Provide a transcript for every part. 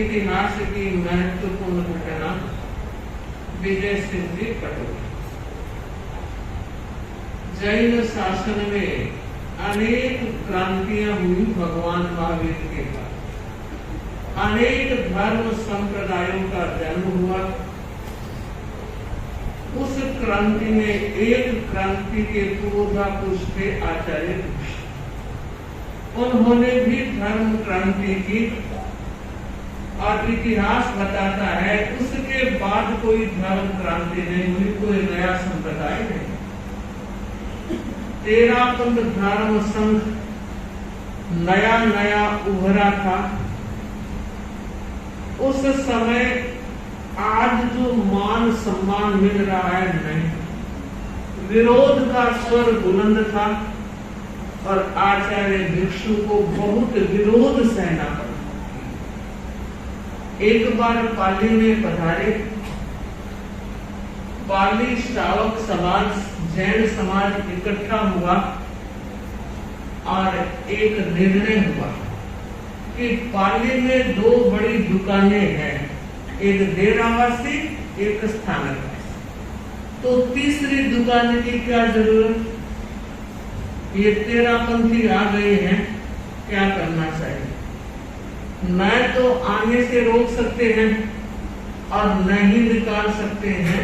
इतिहास की महत्वपूर्ण घटना विजय सिंह जी पटवा। जैन शासन में अनेक क्रांतियां हुई भगवान महावीर के बाद। अनेक धर्म संप्रदायों का जन्म हुआ। उस क्रांति में एक क्रांति के पूर्वापुरुष थे आचार्य ऋषि। उन्होंने भी धर्म क्रांति की और इतिहास बताता है उसके बाद कोई धर्म क्रांति नहीं हुई, कोई नया संप्रदाय नहीं। तेरापंथ धर्म संघ नया नया उभरा था। उस समय आज जो मान सम्मान मिल रहा है नहीं, विरोध का स्वर बुलंद था और आचार्य भिक्षु को बहुत विरोध सहना पड़ा। एक बार पाली में पधारे। पाली श्रावक समाज, जैन समाज इकट्ठा हुआ और एक निर्णय हुआ कि पाली में दो बड़ी दुकानें हैं, एक डेरावासी एक स्थानकवासी, तो तीसरी दुकान की क्या जरूरत। ये तेरापंथी आ गए हैं, क्या करना चाहिए। न तो आने से रोक सकते हैं और नहीं निकाल सकते हैं,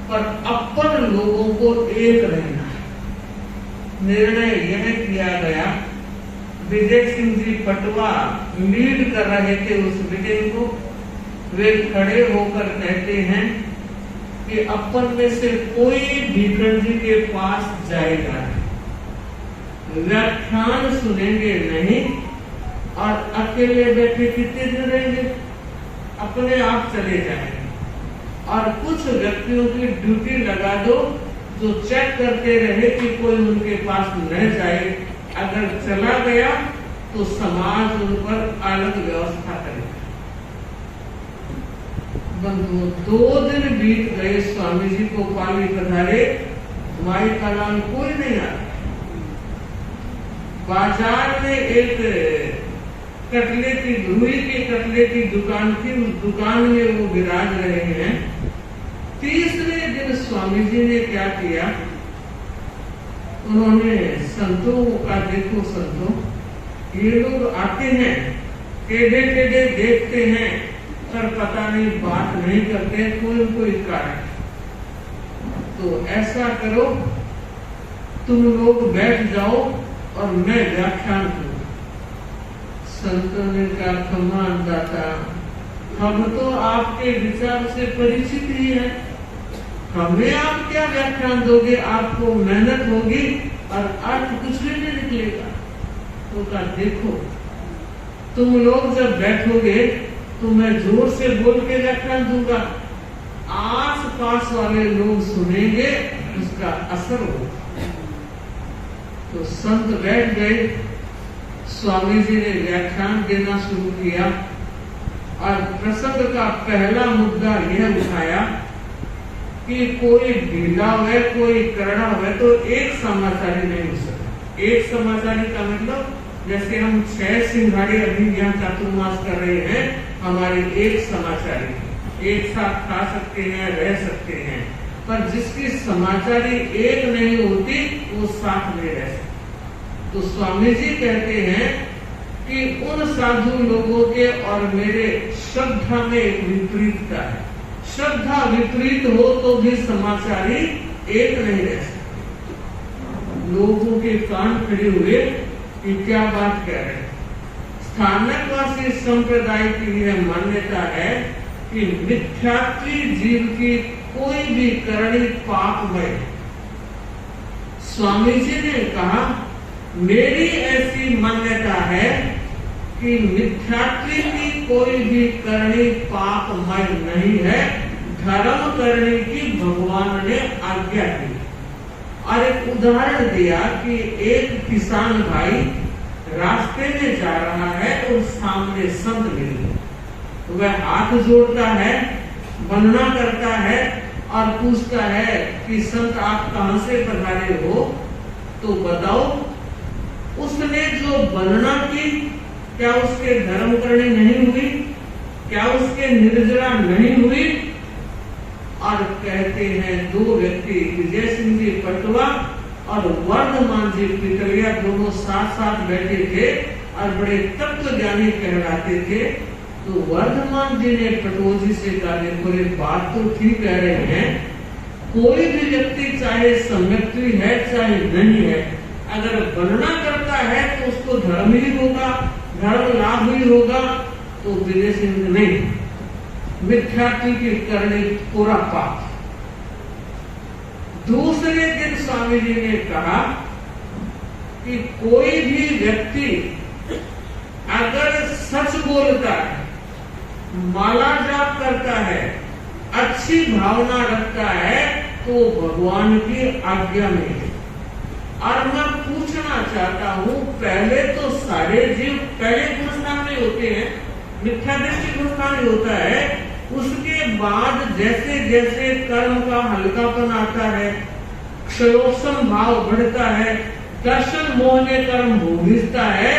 पर अपन लोगों को एक रहना है। निर्णय यह किया गया। विजय सिंह जी पटवा लीड कर रहे थे उस मीटिंग को। वे खड़े होकर कहते हैं कि अपन में से कोई भीखंड जी के पास जाएगा नहीं, व्याख्यान सुनेंगे नहीं और अकेले बैठे कितने दिन रहेंगे, अपने आप चले जाएंगे। और कुछ व्यक्तियों की ड्यूटी लगा दो जो चेक करते रहे कि कोई उनके पास न जाए। अगर चला गया तो समाज उन पर अलग व्यवस्था करेगा। बंधुओं, 2 दिन बीत गए। स्वामी जी को पाली पधारे, माई का नाम कोई नहीं आता। बाजार में एक कटलेटी, रुई की कटलेटी दुकान थी, उस दुकान में वो विराज रहे हैं। तीसरे दिन स्वामी जी ने क्या किया, उन्होंने संतों का, देखो संतों, ये लोग आते हैं, टेढ़े टेढ़े देखते हैं, पर पता नहीं बात नहीं करते, कोई कारण। तो ऐसा करो, तुम लोग बैठ जाओ और मैं व्याख्यान करूं। संतों ने कहा, खमान दाता, हम तो आपके विचार से परिचित ही हैं, हमें आप क्या व्याख्यान दोगे, आपको मेहनत होगी और अर्थ कुछ भी नहीं निकलेगा। तो कहा, देखो तुम लोग जब बैठोगे तो मैं जोर से बोल के व्याख्यान दूंगा, आस पास वाले लोग सुनेंगे, उसका असर होगा। तो संत बैठ गए। स्वामी जी ने व्याख्यान देना शुरू किया और प्रसंग का पहला मुद्दा यह उठाया कि कोई ढीला हुए, कोई करड़ा हुए तो एक समाचारी नहीं हो सकता। एक समाचारी का मतलब, जैसे हम 6 सिंघाड़े अभी यहाँ चातुर्मास कर रहे हैं, हमारी एक समाचारी, एक साथ खा सकते हैं, रह सकते हैं, पर जिसकी समाचारी एक नहीं होती वो साथ में रह सकते। तो स्वामी जी कहते हैं कि उन साधु लोगों के और मेरे श्रद्धा में एक विपरीतता है। श्रद्धा विपरीत हो तो भी समाचारी एक नहीं रह सकते। लोगों के कान खड़े हुए कि क्या बात कह रहे हैं। स्थानकवासी संप्रदाय की यह मान्यता है कि मिथ्यात्वी जीव की कोई भी करनी पापमय। स्वामी जी ने कहा, मेरी ऐसी मान्यता है कि मिथ्यात्वी की कोई भी करनी पापमय नहीं है, धर्म करने की भगवान ने आज्ञा दी। और एक उदाहरण दिया कि एक किसान भाई रास्ते में जा रहा है और सामने संत मिल गए, तो वह हाथ जोड़ता है, वंदना करता है और पूछता है कि संत आप कहां से पधारे हो, तो बताओ। उसने जो वंदना की, क्या उसके धर्म करनी नहीं हुई? क्या उसके निर्जरा नहीं हुई? और कहते हैं दो व्यक्ति विजय सिंह जी पटवा और वर्धमान जी पिटलिया दोनों साथ साथ बैठे थे और बड़े तत्व ज्ञानी कहलाते थे। तो वर्धमान जी ने पटोजी से कहा, देखो ये बात तो ठीक कह रहे हैं, कोई भी व्यक्ति चाहे सम्यक्ति है चाहे नहीं है, अगर वर्णना करता है तो उसको धर्म ही होगा, धर्म लाभ ही होगा। तो विजय सिंह नहीं, मिथ्यात्व की करनी पूरा पाप। दूसरे दिन स्वामी जी ने कहा कि कोई भी व्यक्ति अगर सच बोलता है, माला जाप करता है, अच्छी भावना रखता है, तो भगवान की आज्ञा में है। और मैं पूछना चाहता हूँ, पहले तो सारे जीव पहले गुणस्थान में होते हैं, मिथ्या दृष्टि गुणस्थान में होता है, उसके बाद जैसे जैसे कर्म का हल्कापन आता है, क्षयोत्सम भाव बढ़ता है, दर्शन मोह ने कर्म भोगिता है,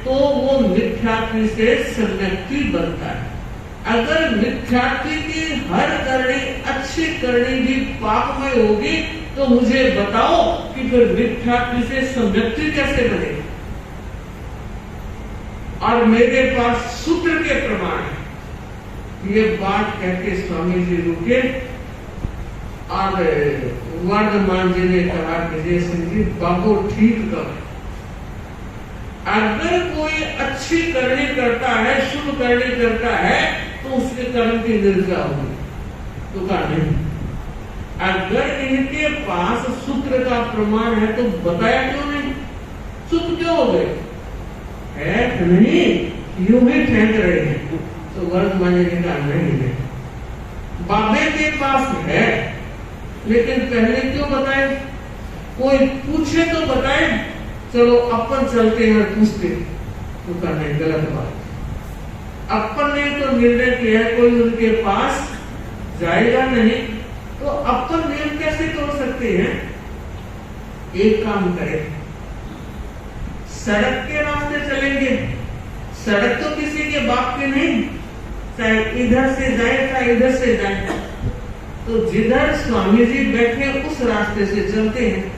तो वो मिथ्यात्व से सम्यक्ति बनता है। अगर मिथ्यात्व की हर करनी अच्छी करनी भी पापमय होगी, तो मुझे बताओ कि फिर मिथ्यात्व से सम्यक्ति कैसे बनेगी? और मेरे पास सूत्र के प्रमाण है। ये बात कहते स्वामी जी रुके और वर्धमान जी ने कहा, विजय सिंह जी बाबू ठीक करो, अगर कोई अच्छी करनी करता है, शुभ करनी करता है, तो उसके कर्म की निर्जा होगी। तो कहा नहीं, अगर इनके पास सूत्र का प्रमाण है तो बताया क्यों नहीं? चुप क्यों हो गए? है नहीं, यूं ही फेंक रहे हैं। तो वर्धमान जी ने कहा नहीं, बाबे के पास है, लेकिन पहले क्यों बताए? कोई पूछे तो बताए, चलो अपन चलते हैं पूछते। तो कहना गलत बात, अपन ने तो निर्णय किया है कोई उनके पास जाएगा नहीं, तो अपन नियम कैसे तोड़ सकते हैं? एक काम करें, सड़क के रास्ते चलेंगे। सड़क तो किसी के बाप की नहीं, चाहे इधर से जाए चाहे इधर से जाए, तो जिधर स्वामी जी बैठे उस रास्ते से चलते हैं।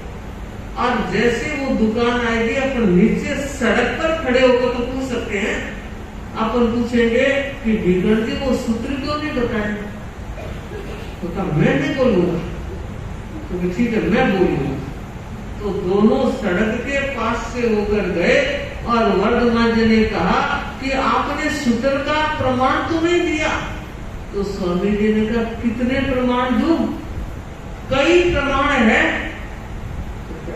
और जैसे वो दुकान आएगी, अपन नीचे सड़क पर खड़े होकर तो पूछ सकते हैं। अपन पूछेंगे कि भीकर जी वो सूत्र क्यों नहीं बताए? तो कहा मैं नहीं बोलूंगा। तो ठीक है मैं बोलूंगा। तो दोनों सड़क के पास से होकर गए और वर्धमान जी ने कहा कि आपने सूत्र का प्रमाण तो नहीं दिया। तो स्वामी जी ने कहा कितने प्रमाण दूं? कई प्रमाण है।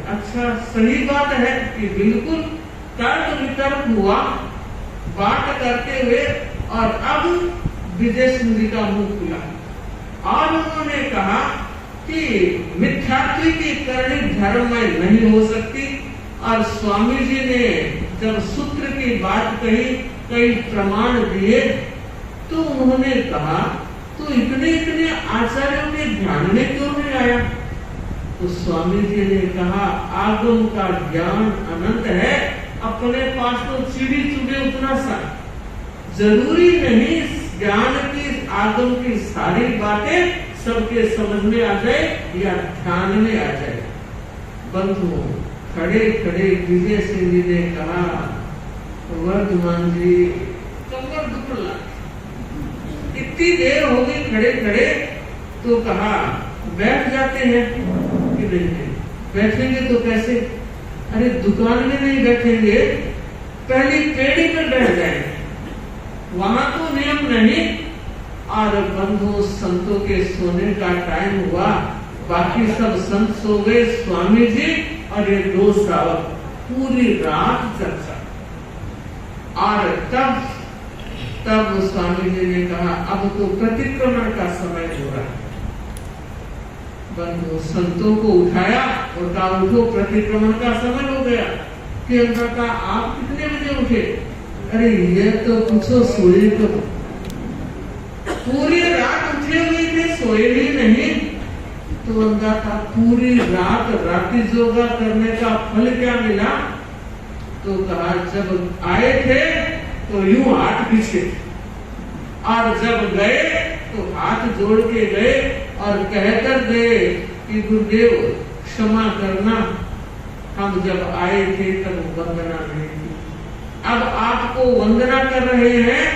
अच्छा सही बात है कि बिल्कुल तर्क वितर्क हुआ बात करते हुए, और अब विजय सिंह जी का मुंह खुला और उन्होंने कहा कि मिथ्यात्व की करनी धर्ममय नहीं हो सकती। और स्वामी जी ने जब सूत्र की बात कही, कई प्रमाण दिए, तो उन्होंने कहा तो इतने इतने आचार्यों के ध्यान में क्यों नहीं आया? तो स्वामी जी ने कहा आगम का ज्ञान अनंत है, अपने पास तो चिड़ी चुगे उतना सा, जरूरी नहीं ज्ञान की आगम की सारी बातें सबके समझ में आ जाए या ध्यान में आ जाए। बंधुओं, खड़े खड़े विजय सिंह जी ने कहा वर्धमान जी कमर दुख लगा, इतनी देर हो गई खड़े खड़े, तो कहा बैठ जाते हैं कि नहीं? बैठेंगे तो कैसे? अरे दुकान में नहीं बैठेंगे, पहली पेड़ी पर बैठ जाएंगे, वहां तो नियम नहीं। और बंधु संतों के सोने का टाइम हुआ, बाकी सब संत सो गए, स्वामी जी और ये दो श्रावक पूरी रात चर्चा। और तब स्वामी जी ने कहा अब तो प्रतिक्रमण का समय हो रहा है। बंधु संतों को उठाया और कहा उठो प्रतिक्रमण का समय हो गया। कि उन्होंने कहा आप कितने बजे उठे? अरे ये तो पूछो सोए तो पूरी रात उठे हुए थे, सोए ही नहीं। तो अंधा था पूरी रात रात्रि योगा करने का फल क्या मिला? तो कहा जब आए थे तो यूं हाथ पीछे, और जब गए तो हाथ जोड़ के गए और कहकर गए कि गुरुदेव क्षमा करना, हम जब आए थे तब वंदना नहीं थी, अब आपको वंदना कर रहे हैं।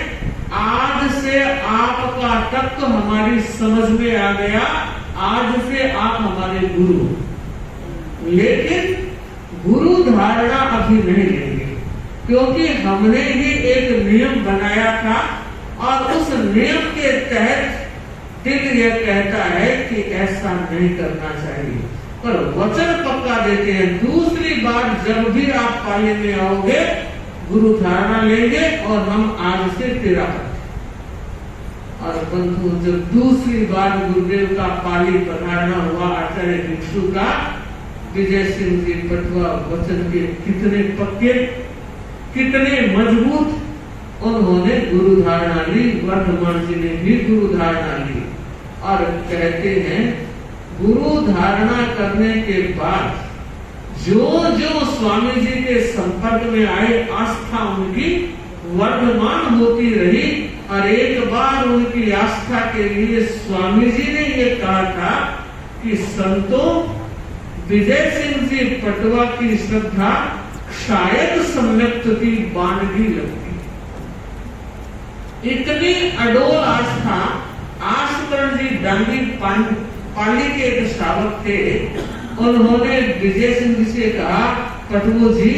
आज से आपका तत्व हमारी समझ में आ गया, आज से आप हमारे गुरु, लेकिन गुरु धारणा अभी नहीं लेंगे, क्योंकि हमने ही एक नियम बनाया था और उस नियम के तहत दिल यह कहता है कि ऐसा नहीं करना चाहिए, पर वचन पक्का देते हैं। दूसरी बार जब भी आप पाले में आओगे गुरु धारणा लेंगे और हम आज से तेरा। और बंधु, जब दूसरी बार गुरुदेव का पाली पधारना हुआ आचार्य भिक्षु का, विजय सिंह जी पटवा वचन के कितने पक्के, कितने मजबूत, उन्होंने गुरु धारणा ली। वर्धमान जी ने भी गुरु धारणा ली और कहते हैं गुरु धारणा करने के बाद जो जो स्वामी जी के संपर्क में आए, आस्था उनकी वर्धमान होती रही। और एक बार उनकी आस्था के लिए स्वामी जी ने ये कहा था कि संतों, विजय सिंह जी पटवा की श्रद्धा शायद सम्यक की बानगी लगती। इतनी अडोल आस्था। आशुकरण जी डांगी पाली के एक श्रावक थे, उन्होंने विजय सिंह जी से कहा, पटवू जी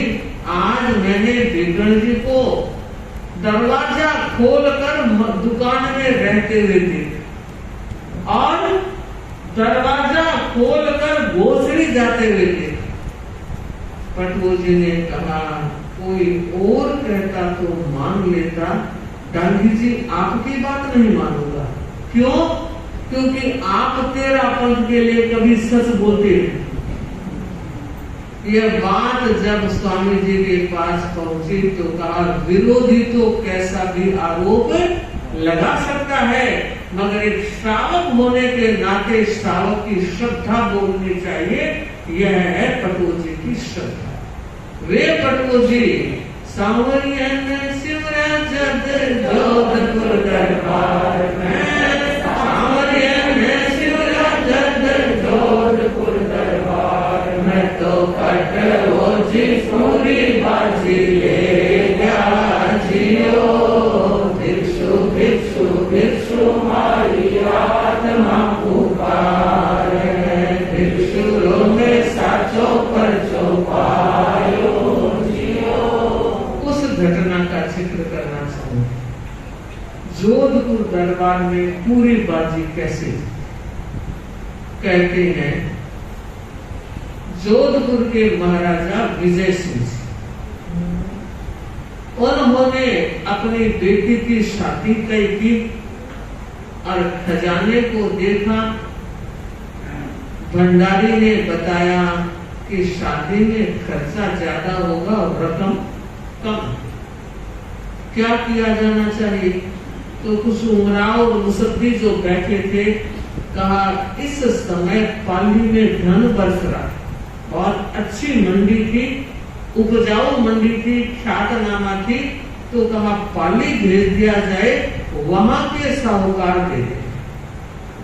आज मैंने विगण जी को दरवाजा खोलकर दुकान में रहते हुए देखा और दरवाजा खोलकर भोसड़ी जाते हुए देखा। पटवू जी ने कहा कोई और कहता तो मान लेता, डांगी जी आपकी बात नहीं मानूंगा। क्यों? क्योंकि आप तेरा पंथ के लिए कभी सच बोलते हैं। यह बात जब स्वामी जी के पास पहुंची तो कहा विरोधी तो कैसा भी आरोप लगा सकता है, मगर एक श्रावक होने के नाते श्रावक की श्रद्धा बोलनी चाहिए। यह है पटवू जी की श्रद्धा। वे पटवू जी सांवरियन शिवराज जोधपुर दरबार में, सांवरियन शिवराज जोधपुर दरबार में, तो कटो जी पूरी बाजी ले जा जियो, भिक्षु भिक्षु भिक्षु मारी आत्मा पुकार है, भिक्षु में साचो पर चौपायो जियो। उस घटना का जिक्र करना चाहूंगा। जोधपुर दरबार में पूरी बाजी कैसे कहते हैं, जोधपुर के महाराजा विजय सिंह, उन्होंने अपनी बेटी की शादी तय की और खजाने को देखा। भंडारी ने बताया कि शादी में खर्चा ज्यादा होगा और रकम कम, क्या किया जाना चाहिए? तो कुछ उमराव और मुसद्दी जो बैठे थे, कहा इस समय पाली में धन बरस रहा, बहुत अच्छी मंडी थी, उपजाऊ मंडी थी, ख्यातनामा थी, तो कहा पाली भेज दिया जाए, वहां के साहूकार दे दे।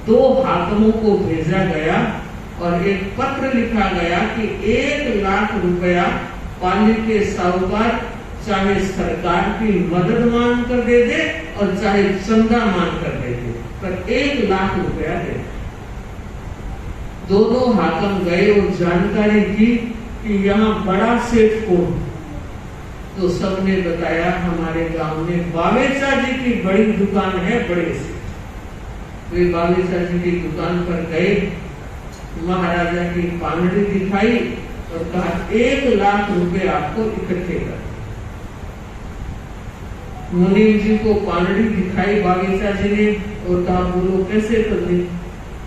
2 हाकिमों को भेजा गया और एक पत्र लिखा गया कि 1 लाख रुपया पाली के साहूकार चाहे सरकार की मदद मांग कर दे दे और चाहे चंदा मांग कर दे दे, पर 1 लाख रुपया दे। दोनों हाकिम गए और जानकारी की कि यहाँ बड़ा सेठ कौन, तो सबने बताया हमारे गांव में बावेचा जी की बड़ी दुकान है, बड़े सेठ। वे बावेचा जी की दुकान पर गए, महाराजा की पानड़ी दिखाई और कहा 1 लाख रुपए आपको इकट्ठे कर। मुनीम जी को पानड़ी दिखाई बागीचा जी ने और कहा बोलो कैसे कर दे,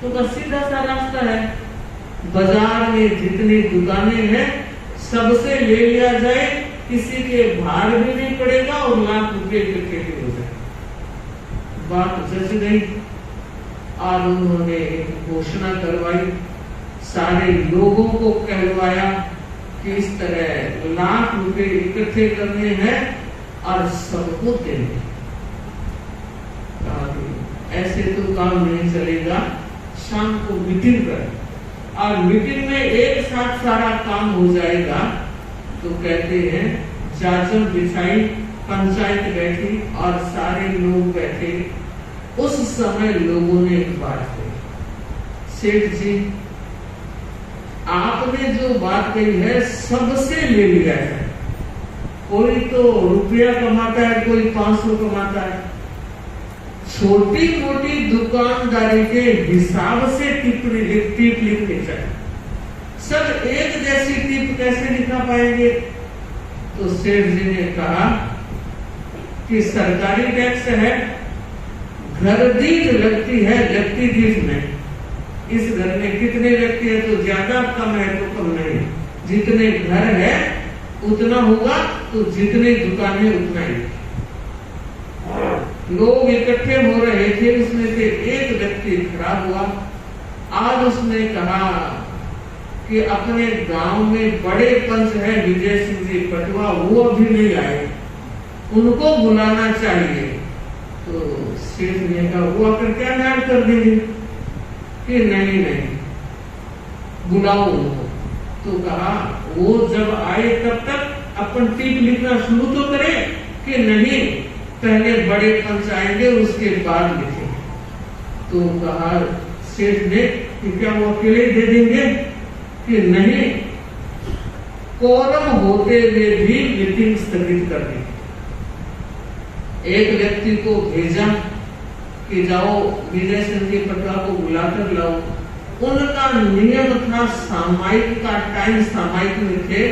तो बस सीधा सा रास्ता है, बाजार में जितनी दुकानें हैं सबसे ले लिया जाए, किसी के भार भी नहीं पड़ेगा और लाख रुपए इकट्ठे भी हो जाए। बात जच गई और उन्होंने एक घोषणा करवाई, सारे लोगों को कहलवाया कि इस तरह लाख रुपए इकट्ठे करने हैं और सबको देने। ऐसे तो काम नहीं चलेगा, शाम को मीटिंग कर, और मीटिंग में एक साथ सारा काम हो जाएगा। तो कहते हैं जाजम बिछाई, पंचायत बैठी और सारे लोग बैठे। उस समय लोगों ने एक बात कही, सेठ जी आपने जो बात कही है सबसे ले लिया है, कोई तो रुपया कमाता है, कोई 500 कमाता है, छोटी मोटी दुकानदारी के हिसाब से टिप लिखनी चाहिए, सब एक जैसी टिप कैसे लिखा पाएंगे। तो सेठ जी ने कहा कि सरकारी टैक्स है, घर दीठ लगती है, व्यक्ति दीठ नहीं। इस घर में कितने व्यक्ति है तो ज्यादा, कम है तो कम नहीं, जितने घर है उतना होगा, तो जितने दुकानें उतना ही। लोग इकट्ठे हो रहे थे, उसमें से एक व्यक्ति खड़ा हुआ। आज उसने कहा कि अपने गांव में बड़े पंच है विजय सिंह जी पटवा, वो अभी नहीं आए, उनको बुलाना चाहिए। तो सेठ ने कहा वो आकर क्या न्याय कर देंगे कि नहीं नहीं बुलाओ उनको। तो कहा वो जब आए तब तक अपन टिप लिखना शुरू तो करें कि नहीं, पहले बड़े पंच आएंगे उसके बाद लिखेंगे। तो कहा सेठ ने कि क्या वो अकेले दे देंगे कि नहीं, कोरम होते हुए भी मीटिंग स्थगित कर दी। एक व्यक्ति को भेजा कि जाओ विजय सिंह जी पटवा को बुलाकर लाओ। उनका नियम था सामायिक का, टाइम सामायिक में थे,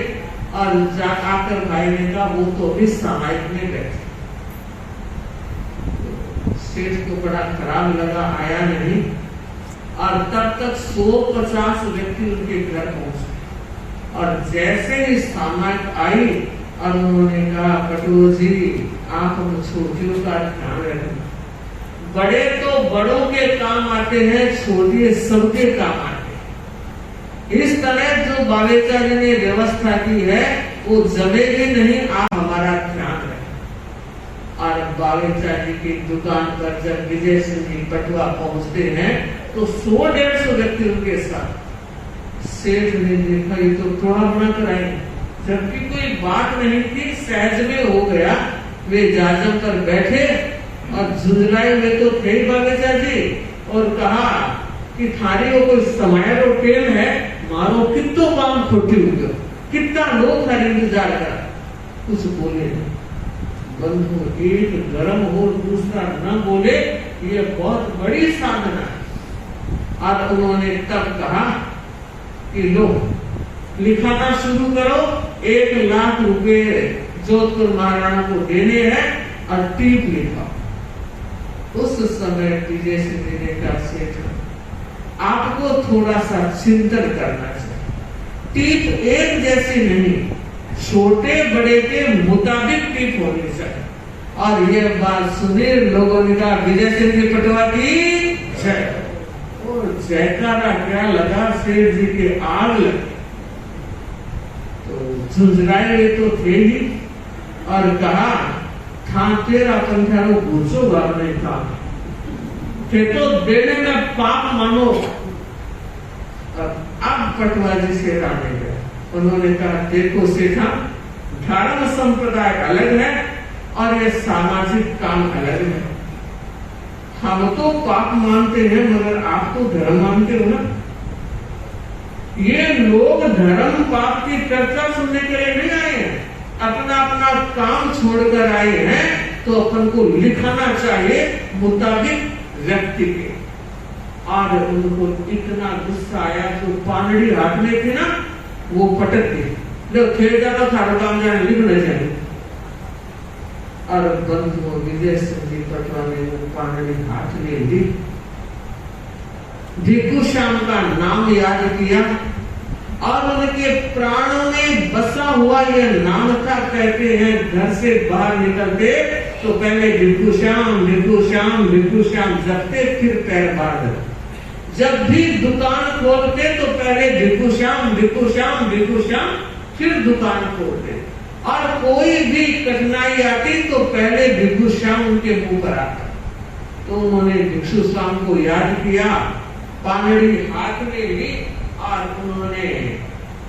और जाकर भाई ने कहा वो तो अभी सामायिक में बैठे। सेठ को बड़ा खराब लगा, आया नहीं, और तब तक 150 व्यक्ति उनके घर पहुंचे। और जैसे ही सामायिक आई और उन्होंने कहा पटवा जी आप हम छोटियों का ध्यान रखना, बड़े तो बड़ों के काम आते हैं, छोटे सबके काम आते हैं। इस तरह जो बावेचा जी ने व्यवस्था की है वो जमेगी नहीं, आप हमारा ध्यान रखें। और बावेचा जी की दुकान पर जब विजय सिंह जी पटवा पहुंचते हैं तो 100-150 व्यक्ति उनके साथ। सेठ ने देखा ये तो थोड़ा बना कराएंगे, जबकि कोई बात नहीं थी, सहज में हो गया। वे जाजम पर बैठे और झुंझलाए हुए तो थे बावेचा जी, और कहा कि थारी वो कोई समायर होटल है, मारो कितो काम खोटी हो, कितना लोग थारी इंतजार करा। कुछ बोले बंधु, एक गर्म हो दूसरा न बोले, ये बहुत बड़ी साधना है। और उन्होंने तब कहा कि लो लिखाना शुरू करो, 1 लाख रुपए जोधपुर महाराणा को देने हैं और टीप लिखा। उस समय विजय सिंह जी ने कहा सेठ आपको थोड़ा सा चिंतन करना चाहिए, टीप एक जैसी नहीं, छोटे बड़े के मुताबिक टीप होनी चाहिए। और ये बात सुने लोगों ने कहा विजय सिंह जी पटवा की जय। और जयकारा क्या लगा, सेठ जी के आग लगी। तो झुंझलाए हुए तो थे ही, और कहा था तेरा पंथारो गुस्सो बार नहीं था, थे तो देने में पाप मानो। अब पटवा जी से राने गए, उन्होंने कहा देखो सेठा, धर्म संप्रदाय अलग है और ये सामाजिक काम अलग है। हम तो पाप मानते हैं मगर आप तो धर्म मानते हो ना। ये लोग धर्म पाप की चर्चा सुनने के लिए नहीं आए हैं, अपना अपना काम छोड़कर आए हैं। तो अपन को लिखाना चाहिए मुताबिक व्यक्ति के। और उनको इतना गुस्सा आया, जो पानड़ी हाथ में थी ना वो पटक गई, जब खेल जाता था काम जाने लिखना चाहिए। और बंधु विजय सिंह जी पटवा ने वो पानड़ी हाथ में ली, भिक्खू श्याम का नाम याद किया और उनके प्राणों में बसा हुआ यह नाम था। कहते हैं घर से बाहर निकलते तो पहले भिक्खू श्याम भिक्खू श्याम भिक्खू श्याम जपते, फिर पैर बांधते। जब भी दुकान खोलते तो पहले भिक्खू श्याम भिक्खू श्याम भिक्खू श्याम, फिर दुकान खोलते। और कोई भी कठिनाई आती तो पहले भिक्खू श्याम उनके मुंह पर आता। तो तो उन्होंने भिक्षु स्वामी को याद किया, पानड़ी हाथ में ली और उन्होंने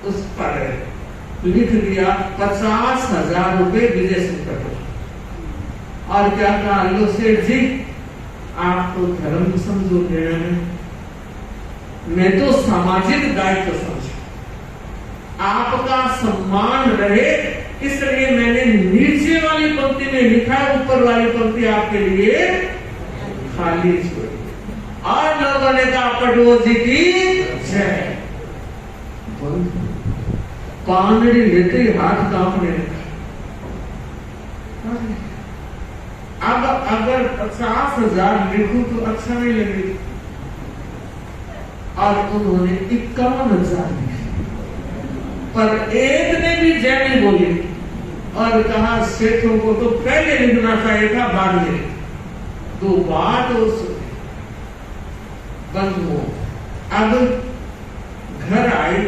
उस पर लिख दिया 50,000 रुपए विजय सिंह कटोच। और क्या कहा, लो सेठ जी आप तो धर्म समझो लेना है, मैं तो सामाजिक दायित्व समझ, आपका सम्मान रहे इसलिए मैंने नीचे वाली पंक्ति में लिखा, ऊपर वाली पंक्ति आपके लिए खाली छोड़ी। और लोगों ने कहा कटोच जी की जय। पानड़ी लेते ही हाथ कांपने लगा। अब अगर 50,000 लिखूं तो अच्छा नहीं लगेगा, और उन्होंने 51,000 लिखे, पर एक ने भी जय नहीं बोली और कहा सेठों को तो पहले लिखना चाहिए था, बाद में। दो बात बंधुओं अब घर आए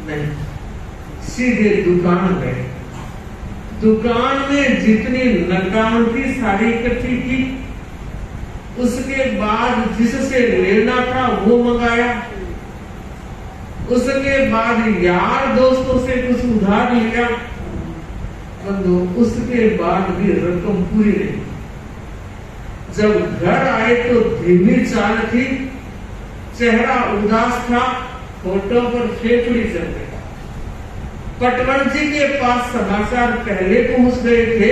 नहीं, सीधे दुकान गए। दुकान में जितनी नकाम थी सारी इकट्ठी की, उसके बाद जिससे लेना था वो मंगाया, उसके बाद यार दोस्तों से कुछ उधार लिया, उसके बाद भी रकम पूरी नहीं। जब घर आए तो धीमी चाल थी, चेहरा उदास था, फोटो पर फेफड़ी चल गई। पटवन जी के पास समाचार पहले पहुंच गए थे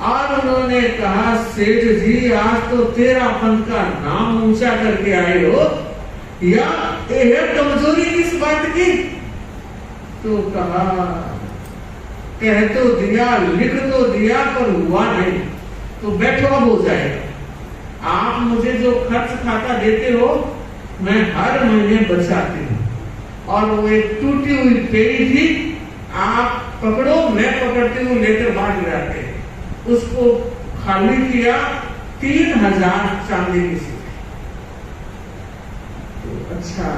और उन्होंने कहा सेठ जी आज तो तेरापन का नाम ऊंचा करके आए हो, या यह कमजोरी किस बात की? तो कहा कह तो दिया, लिख तो दिया, पर हुआ नहीं, तो बैठो अब हो जाएगा। आप मुझे जो खर्च खाता देते हो मैं हर महीने बचाती हूँ, और वो एक टूटी हुई पेड़ी थी, आप पकड़ो मैं पकड़ती हूँ, लेकर बांट जाते। उसको खाली किया, 3,000 चांदी की सिक्के। तो अच्छा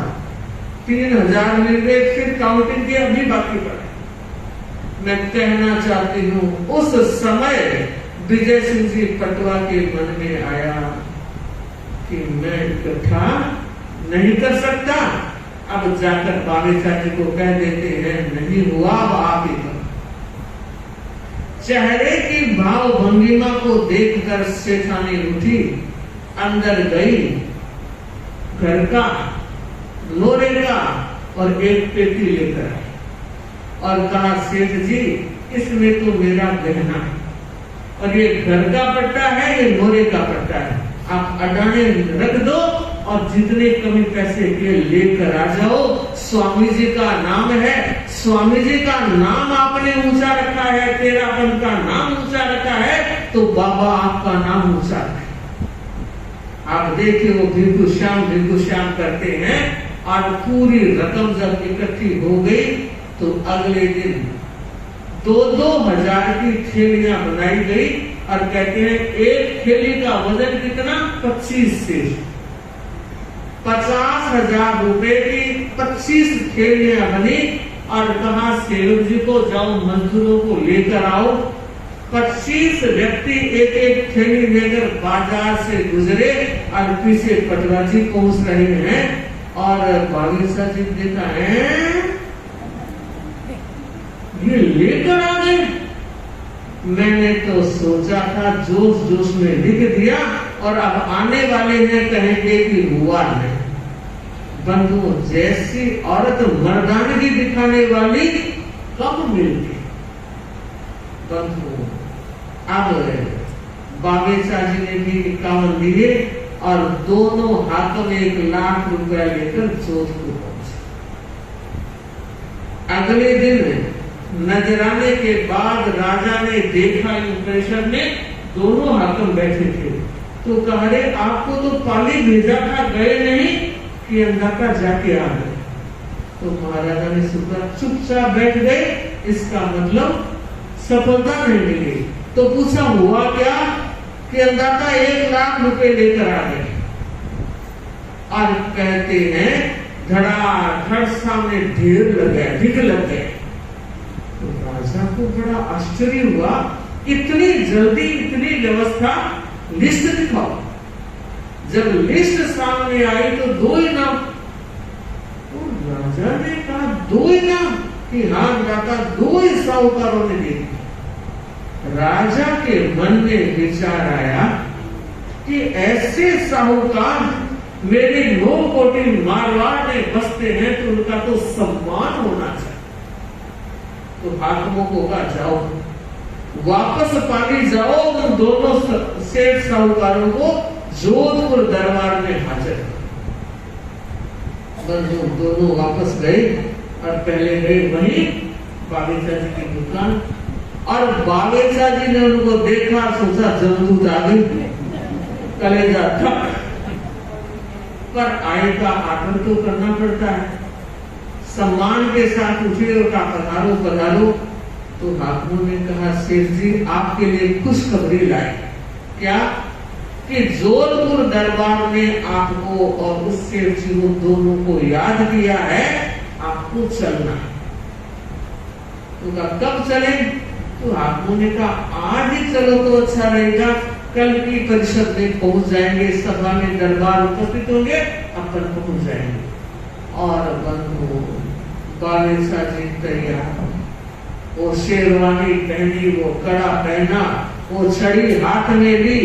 3,000 मिल गए, फिर काउंटिंग की अभी बाकी पड़ा। मैं कहना चाहती हूँ उस समय विजय सिंह जी पटवा के मन में आया कि मैं इकट्ठा नहीं कर सकता, अब जाकर बाबे चाची को कह देते हैं नहीं हुआ अब आप ही करो। चेहरे की भाव भंगिमा को देखकर सेठानी उठी, अंदर गई, घर का लोरे का और एक पेटी लेकर और कहा सेठ जी इसमें तो मेरा गहना है, और ये घर का पट्टा है, ये लोरे का पट्टा है, आप अडाने रख दो और जितने कमी पैसे के लेकर आ जाओ। स्वामी जी का नाम है, स्वामी जी का नाम आपने ऊंचा रखा है, तेरापन का नाम ऊंचा रखा है, तो बाबा आपका नाम ऊंचा रखे। आप देखिए वो भिक्षु श्याम करते हैं, और पूरी रकम जब इकट्ठी हो गई तो अगले दिन 2-2 हजार की थैलियां बनाई गई, और कहते हैं एक थैली का वजन कितना, 25 सेर, 50,000 रुपए की 25 थैलियां बनी। और कहा सेवक जी को जाओ मजदूरों को लेकर आओ। 25 व्यक्ति एक एक थैली लेकर बाजार से गुजरे और पीछे पटवा जी पहुंच रहे हैं, और बागेश्वर जी देखा है ये लेकर आ गए। मैंने तो सोचा था जोश जोश में लिख दिया, और अब आने वाले हैं कहेंगे कि हुआ नहीं। बंधुओं जैसी औरत मर्दानगी दिखाने वाली कब मिलती? बंधुओं अब बागेशा जी ने भी 51 लिए और दोनों हाथों में 1 लाख रुपया लेकर जोधपुर पहुंचे। अगले दिन नजराने के बाद राजा ने देखा इंप्रेशन में दोनों हाकिम बैठे थे, तो कहा रे आपको तो पाली भेजा था, गए नहीं कि अंदाता जाके आ गए। तो महाराजा ने सुना, चुपचाप बैठ गए, इसका मतलब सफलता नहीं मिली। तो पूछा हुआ क्या कि अंदाता 1 लाख रुपए लेकर आ गए, और कहते हैं धड़ाधड़ सामने ढेर लग गया, ढिग लग गए। तो राजा को बड़ा आश्चर्य हुआ, इतनी जल्दी इतनी व्यवस्था, लिस्ट दिखाओ। जब लिस्ट सामने आई तो 2 ही नाम, तो राजा ने कहा 2 ही नाम कि हाँ दाता 2 ही साहूकारों ने दिए। राजा के मन में विचार आया कि ऐसे साहूकार मेरे 9 कोटि मारवाड़ में बसते हैं तो उनका तो सम्मान होना चाहिए। तो हाकिमों को कहा जाओ वापस पाली जाओ, उन दोनों सेठ साहूकारों को जोधपुर दरबार में हाजिर। दोनों वापस गए और पहले गए वहीं बागेचा जी की दुकान, और बागेचा जी ने उनको देखा, सोचा जमदूत आ गई, कलेजा ठक, पर आय का आदर तो करना पड़ता है। सम्मान के साथ उठे और कहा पधारो पधारो। तो हाकिमों ने कहा सेठ जी आपके लिए खुशखबरी लाए। क्या? कि जोधपुर दरबार ने आपको और उस सेठ जी को दोनों को याद किया है, आपको चलना है। तो कहा कब चले? तो हाकिमों ने कहा आज ही चलो तो अच्छा रहेगा, कल की परिषद में पहुंच जाएंगे, सभा में दरबार उपस्थित होंगे, अपन पहुंच जाएंगे। और बंधु बागेचा जी तैयार, वो शेरवानी पहनी, वो कड़ा पहना, वो छड़ी हाथ में ली,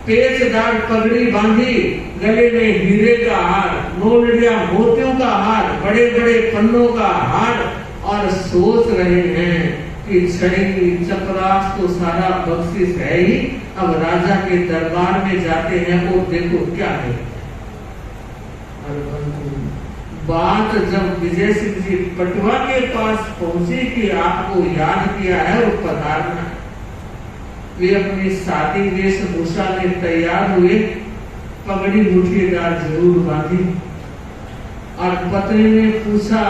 पेचदार पगड़ी बांधी, गले में हीरे का हार, मोरडिया मोतियों का हार, बड़े बड़े पन्नों का हार, और सोच रहे हैं कि छड़ी चपरास तो सारा बख्शिश है ही, अब राजा के दरबार में जाते हैं वो देखो क्या है। बात जब विजय सिंह जी पटवा के पास पहुंची कि आपको याद किया है और पधारना है, वे अपनी शादी वेशभूषा में तैयार हुए, पगड़ी मुठीदार जरूर बांधी, और पत्नी ने पूछा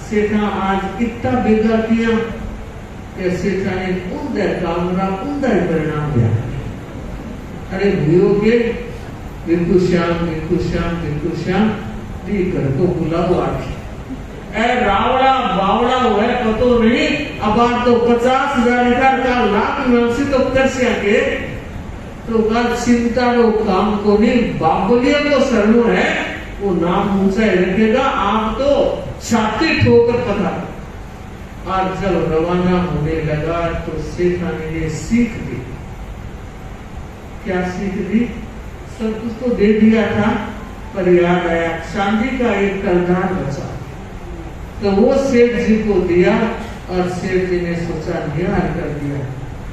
सेठा आज कितना बेगा किया? सेठा ने उन्दर कामरा उन्दर परिणाम दिया। अरे भूयो के बिल्कुल श्याम बिल्कुल श्याम बिल्कुल श्याम घर को बुलाओ आके। ए रावड़ा बावड़ा हुआ पतो नहीं, अब आप तो 50,000 का लाख में तो कर से आके तो कल चिंता रो काम को नहीं, बाबुलिया को सरनो है वो नाम ऊंचा रखेगा, आप तो छाती ठोकर पता। और जब रवाना होने लगा तो सेठा ने सीख दी। क्या सीख दी? सब कुछ तो दे दिया था, पर याद आया चांदी का एक कलदार बचा, तो वो सेठ जी को दिया, और सेठ जी ने सोचा न्याय कर दिया।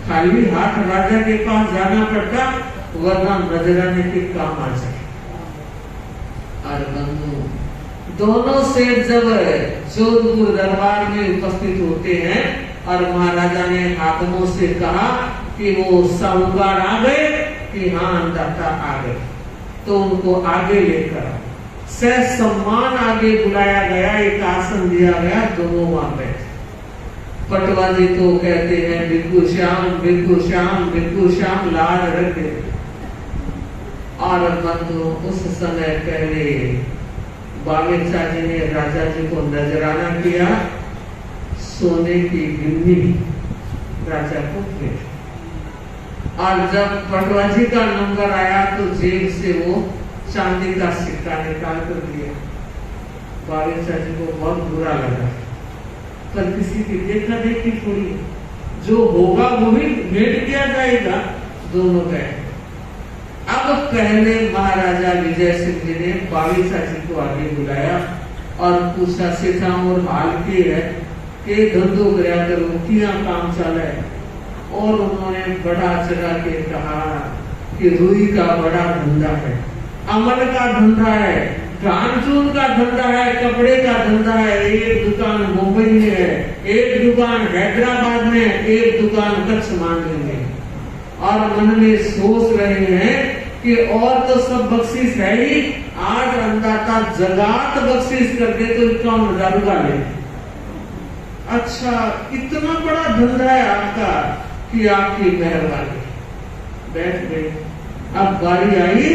खाली हाथ राजा के पास जाना पड़ता, वरना नजराने के काम आ जाए। और बंधु दोनों सेठ जब जोधपुर दरबार में उपस्थित होते हैं, और महाराजा ने हाकिमों से कहा कि वो साहूकार आ गए कि हाँ दाता आ गए, तो उनको आगे लेकर सह सम्मान आगे बुलाया गया, एक आसन दिया गया, दोनों वहां बैठे। पटवा जी तो कहते हैं बिल्कुल श्याम बिल्कुल श्याम बिल्कुल श्याम लाल रखे। और बंधु उस समय पहले बागेचा जी ने राजा जी को नजराना किया, सोने की गिन्नी राजा को भेज। और जब पटवा जी का नंबर आया तो जेब से वो चांदी का सिक्का निकाल कर दिया। बागेचा जी को बहुत बुरा लगा, पर किसी की देखा देखी थोड़ी, जो होगा वो भी भेंट किया जाएगा। दोनों गए। अब पहले महाराजा विजय सिंह जी ने बागेचा जी को आगे बुलाया और पूछा सेठा और हाल के है के धंधो करया करो, क्या काम चला है? और उन्होंने बड़ा चढ़ा के कहा कि रुई का बड़ा धंधा है, अमल का धंधा है, कानचून का धंधा है, कपड़े का धंधा है। एक दुकान मुंबई में है, एक दुकान हैदराबाद में, एक दुकान कच्छ मांडवी में। और मन में सोच रहे हैं कि और तो सब बख्शीश है ही, आज अंदाता जगात बख्शीश कर दे तो 51,000 रुपया ले। अच्छा इतना बड़ा धंधा है आपका कि आपकी मेहरबानी। बैठ गए। अब बारी आई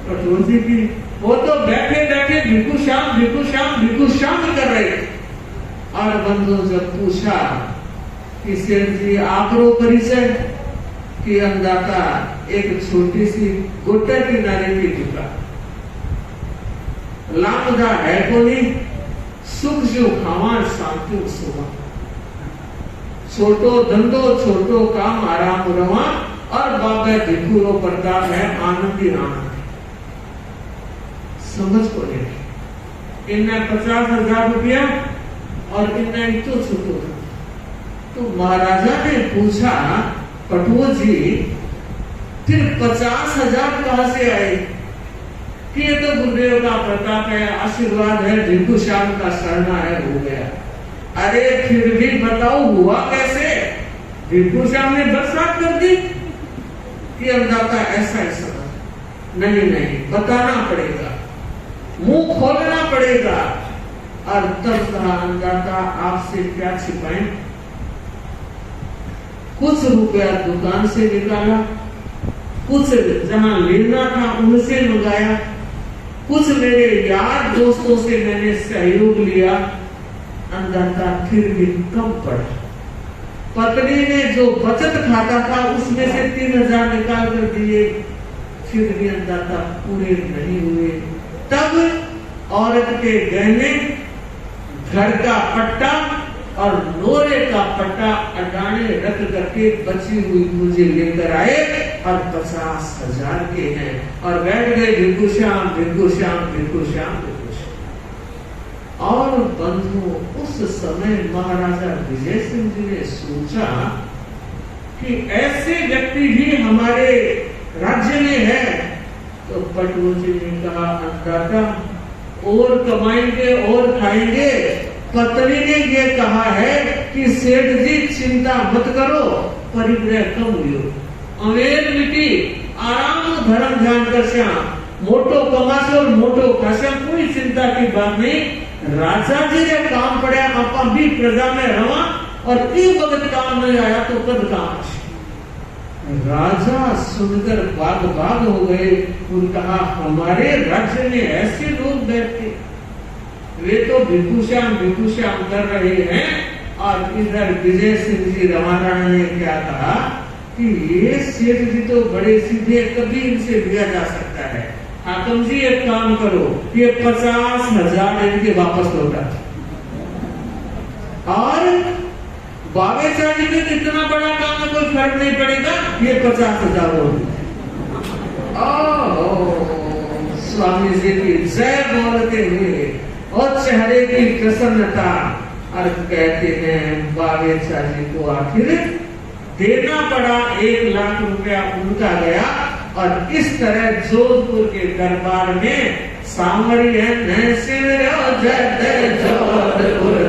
कठोर जी की, वो तो बैठे बैठे भिक्खू श्याम कर रहे थे। और बंधु जब पूछा कि सेठ जी आपरो परिचय, कि अंदाता एक छोटी सी गोटे किनारे की दुकान लामदा है कोनी सुख जो खावा शांति सुवा छोटो धंधो छोटो काम आराम रवा और बाबा भिखुरो प्रताप है आनंदी आनंद समझ को ले इन्ना 50,000 रुपया और इन्ना ही तो छोटो था। तो महाराजा ने पूछा पटुआ जी फिर 50,000 कहां से आए? कि ये तो गुरुदेव का प्रताप है आशीर्वाद है भिखु श्याम का शरणा है हो गया। अरे फिर भी बताओ हुआ कैसे? भिखु श्याम ने बरसात कर दी कि अंदाता ऐसा ऐसा नहीं बताना पड़ेगा मुंह खोलना पड़ेगा। और तब कहा अंदाता आपसे क्या छिपाएं? कुछ रुपया दुकान से निकाला कुछ जहां लेना था उनसे मंगाया कुछ मेरे यार दोस्तों से मैंने सहयोग लिया। अंदाता फिर भी कम पड़ा। पत्नी ने जो बचत खाता था उसमें से 3,000 निकाल कर दिए फिर भी अंदाता पूरे नहीं हुए। तब औरत के गहने घर का पट्टा और नोरे का पट्टा अडाने रख करके बची हुई मुझे लेकर आए और 50,000 के हैं और बैठ गए भिखु श्याम भिखु श्याम भिखु श्याम भिखु श्याम। और बंधु उस समय महाराजा विजय सिंह जी ने सोचा कि ऐसे व्यक्ति भी हमारे राज्य में है। तो पटुआ जी ने कहा अंदाता और कमाएंगे और खाएंगे। पत्नी ने ये कहा है कि सेठ जी चिंता मत करो परिग्रह कम हुई अवेर मिट्टी आराम धर्म ध्यान कर श्याम मोटो कमाशो मोटो खाशा कोई चिंता की बात नहीं। राजा जी ने काम पड़ा आपा भी प्रजा में रवा और एक वक्त काम नहीं आया तो कद काम। राजा सुनकर बाग बाग हो गए। उन्होंने कहा हमारे राज्य में ऐसे लोग बैठते वे तो भिखु श्याम कर रहे हैं। और इधर विजय सिंह जी रवाना ने क्या कहा कि ये सेठ जी तो बड़े सीधे कभी इनसे लिया जा सकता है। हाकम जी एक काम करो ये 50,000 इनके वापस लौटा और बाबे चाची में इतना बड़ा काम में कोई फर्क नहीं पड़ेगा ये 50,000 स्वामी जी की जय बोलते हुए और चेहरे की प्रसन्नता और कहते हैं बाबे चाची को आखिर देना पड़ा 1 लाख रुपया उनका गया। और इस तरह जोधपुर के दरबार में सामरिया जोधपुर